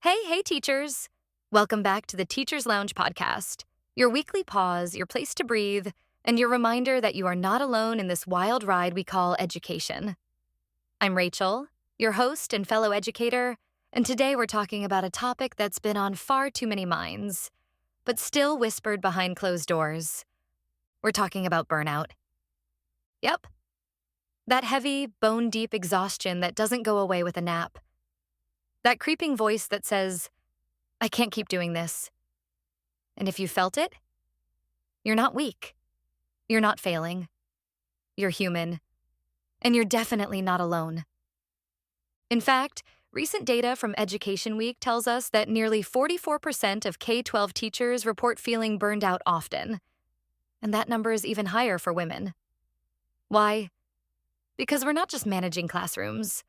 Hey, teachers! Welcome back to the Teacher's Lounge podcast, your weekly pause, your place to breathe, and your reminder that you are not alone in this wild ride we call education. I'm Rachel, your host and fellow educator, and today we're talking about a topic that's been on far too many minds, but still whispered behind closed doors. We're talking about burnout. Yep, that heavy, bone-deep exhaustion that doesn't go away with a nap. That creeping voice that says, I can't keep doing this. And if you felt it, you're not weak. You're not failing. You're human. And you're definitely not alone. In fact, recent data from Education Week tells us that nearly 44% of K-12 teachers report feeling burned out often. And that number is even higher for women. Why? Because we're not just managing classrooms.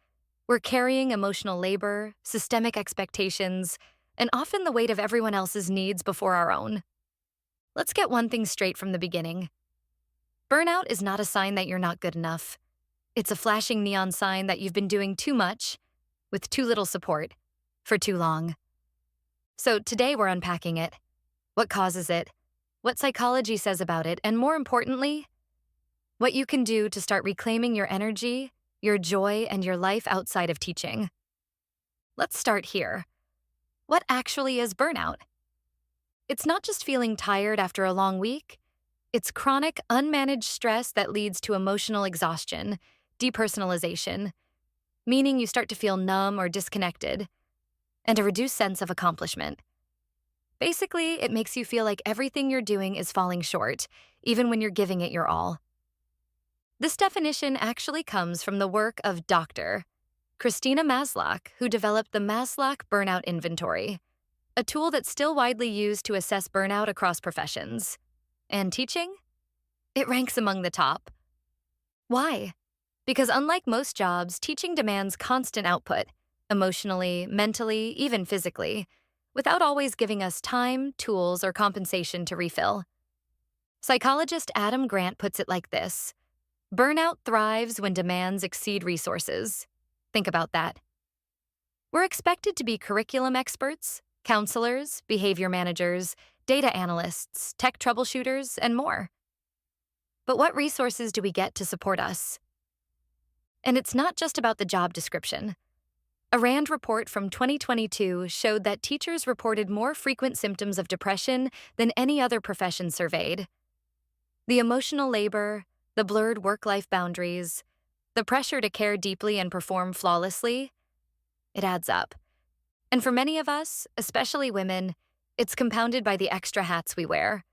We're carrying emotional labor, systemic expectations, and often the weight of everyone else's needs before our own. Let's get one thing straight from the beginning. Burnout is not a sign that you're not good enough. It's a flashing neon sign that you've been doing too much, with too little support, for too long. So today we're unpacking it. What causes it? What psychology says about it? And more importantly, what you can do to start reclaiming your energy, your joy, and your life outside of teaching. Let's start here. What actually is burnout? It's not just feeling tired after a long week. It's chronic, unmanaged stress that leads to emotional exhaustion, depersonalization, meaning you start to feel numb or disconnected, and a reduced sense of accomplishment. Basically, it makes you feel like everything you're doing is falling short, even when you're giving it your all. This definition actually comes from the work of Dr. Christina Maslach, who developed the Maslach Burnout Inventory, a tool that's still widely used to assess burnout across professions. And teaching? It ranks among the top. Why? Because unlike most jobs, teaching demands constant output, emotionally, mentally, even physically, without always giving us time, tools, or compensation to refill. Psychologist Adam Grant puts it like this: burnout thrives when demands exceed resources. Think about that. We're expected to be curriculum experts, counselors, behavior managers, data analysts, tech troubleshooters, and more. But what resources do we get to support us? And it's not just about the job description. A RAND report from 2022 showed that teachers reported more frequent symptoms of depression than any other profession surveyed. The emotional labor, the blurred work-life boundaries, the pressure to care deeply and perform flawlessly, it adds up. And for many of us, especially women, it's compounded by the extra hats we wear: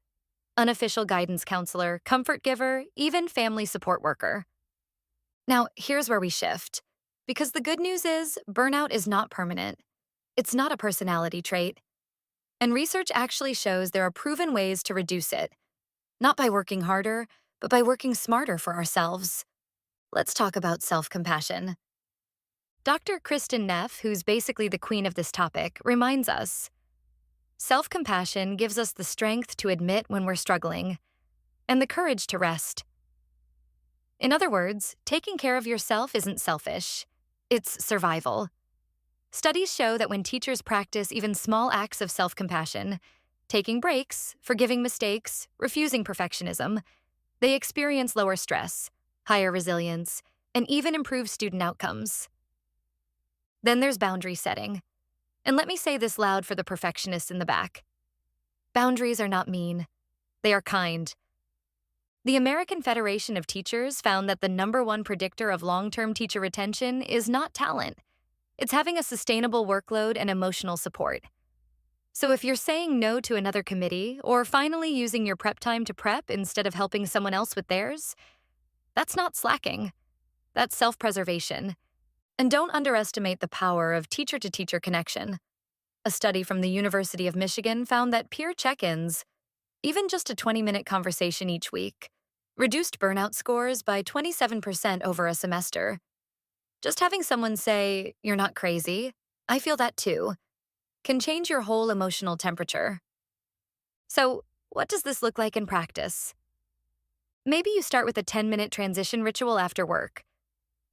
unofficial guidance counselor, comfort giver, even family support worker. Now, here's where we shift. Because the good news is, burnout is not permanent. It's not a personality trait. And research actually shows there are proven ways to reduce it, not by working harder, but by working smarter for ourselves. Let's talk about self-compassion. Dr. Kristin Neff, who's basically the queen of this topic, reminds us, self-compassion gives us the strength to admit when we're struggling, and the courage to rest. In other words, taking care of yourself isn't selfish. It's survival. Studies show that when teachers practice even small acts of self-compassion, taking breaks, forgiving mistakes, refusing perfectionism, they experience lower stress, higher resilience, and even improved student outcomes. Then there's boundary setting. And let me say this loud for the perfectionists in the back. Boundaries are not mean. They are kind. The American Federation of Teachers found that the #1 predictor of long-term teacher retention is not talent. It's having a sustainable workload and emotional support. So if you're saying no to another committee or finally using your prep time to prep instead of helping someone else with theirs, that's not slacking. That's self-preservation. And don't underestimate the power of teacher-to-teacher connection. A study from the University of Michigan found that peer check-ins, even just a 20-minute conversation each week, reduced burnout scores by 27% over a semester. Just having someone say, "You're not crazy, I feel that too," can change your whole emotional temperature. So, what does this look like in practice? Maybe you start with a 10-minute transition ritual after work.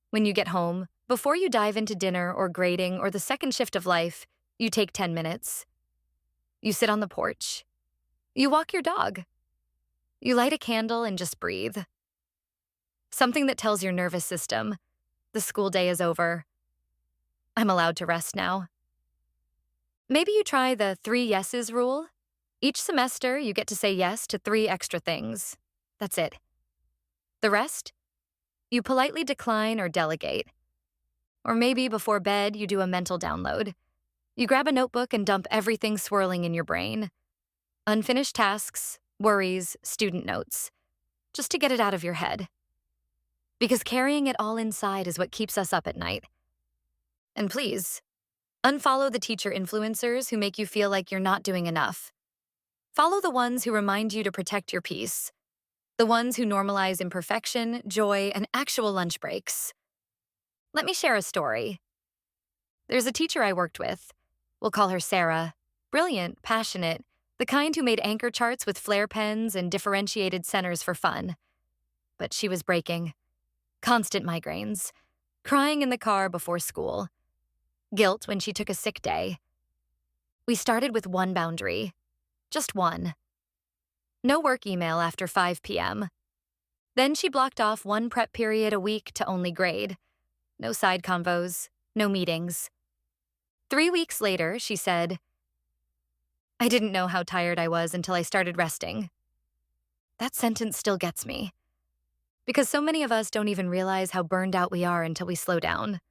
When you get home, before you dive into dinner or grading or the second shift of life, You take 10 minutes. You sit on the porch. You walk your dog. You light a candle and just breathe. Something that tells your nervous system, the school day is over. I'm allowed to rest now. Maybe you try the 3 yeses rule. Each semester, you get to say yes to 3 extra things. That's it. The rest, you politely decline or delegate. Or maybe before bed, you do a mental download. You grab a notebook and dump everything swirling in your brain. Unfinished tasks, worries, student notes. Just to get it out of your head. Because carrying it all inside is what keeps us up at night. And please, unfollow the teacher influencers who make you feel like you're not doing enough. Follow the ones who remind you to protect your peace. The ones who normalize imperfection, joy, and actual lunch breaks. Let me share a story. There's a teacher I worked with. We'll call her Sarah. Brilliant, passionate, the kind who made anchor charts with flare pens and differentiated centers for fun. But she was breaking. Constant migraines. Crying in the car before school. Guilt when she took a sick day. We started with one boundary. Just one. No work email after 5 p.m. Then she blocked off one prep period a week to only grade. No side convos, no meetings. 3 weeks later, she said, "I didn't know how tired I was until I started resting." That sentence still gets me. Because so many of us don't even realize how burned out we are until we slow down.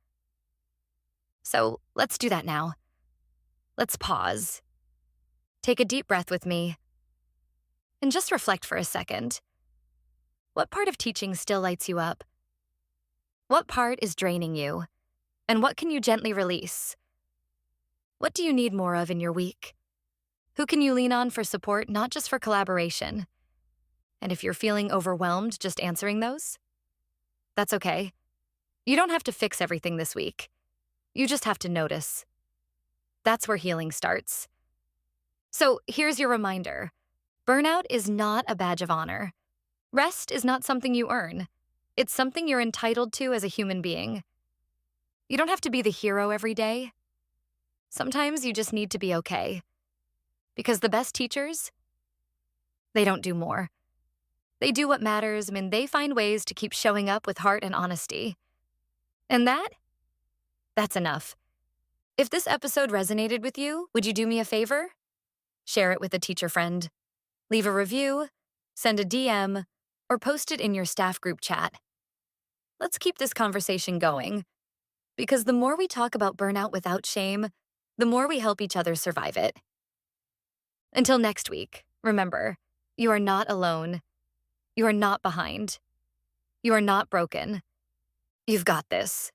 So let's do that now. Let's pause. Take a deep breath with me. And just reflect for a second. What part of teaching still lights you up? What part is draining you? And what can you gently release? What do you need more of in your week? Who can you lean on for support, not just for collaboration? And if you're feeling overwhelmed just answering those, that's okay. You don't have to fix everything this week. You just have to notice. That's where healing starts. So here's your reminder. Burnout is not a badge of honor. Rest is not something you earn. It's something you're entitled to as a human being. You don't have to be the hero every day. Sometimes you just need to be okay. Because the best teachers, they don't do more. They do what matters when they find ways to keep showing up with heart and honesty. And that's enough. If this episode resonated with you, would you do me a favor? Share it with a teacher friend. Leave a review, send a DM, or post it in your staff group chat. Let's keep this conversation going. Because the more we talk about burnout without shame, the more we help each other survive it. Until next week, remember, you are not alone. You are not behind. You are not broken. You've got this.